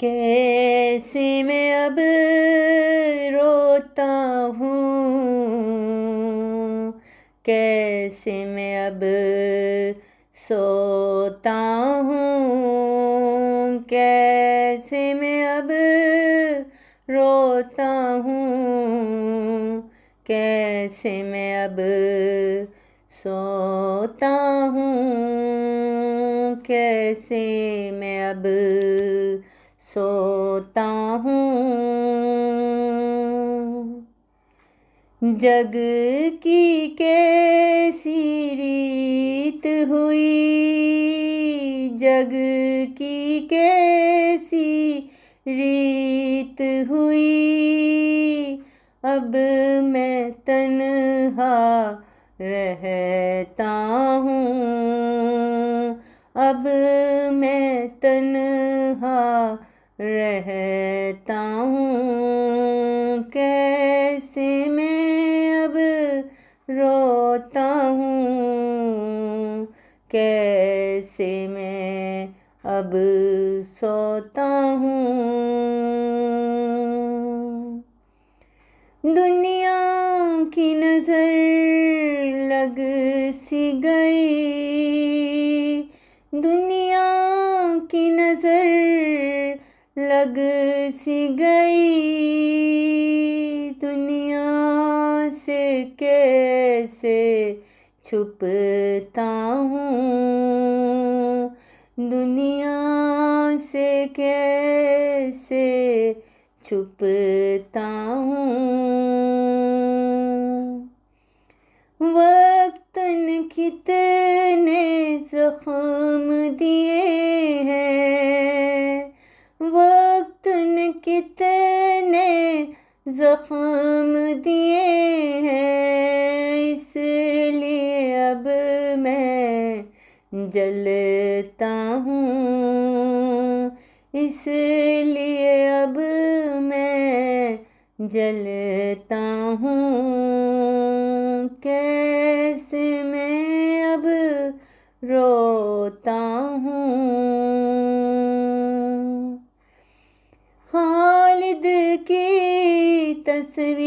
कैसे मैं अब रोता हूँ, कैसे मैं अब सोता हूँ, कैसे मैं अब रोता हूँ, कैसे मैं अब सोता हूँ, कैसे मैं अब सोता हूँ। जग की कैसी रीत हुई, जग की कैसी रीत हुई, अब मैं तन्हा रहता हूँ, अब मैं तन्हा रहता हूँ, कैसे मैं अब रोता हूँ, कैसे मैं अब सोता हूँ। दुनिया की नजर लग सी गई, दुनिया की नजर लग सी गई, दुनिया से कैसे छुपता हूँ, दुनिया से कैसे छुपता हूँ। वक्त ने कितने जख्म दिए हैं, वक्त ने कितने जख्म दिए हैं, इसलिए अब मैं जलता हूँ, इसलिए अब मैं जलता हूँ, कैसे मैं अब रोता हूँ। खालिद की तस्वीर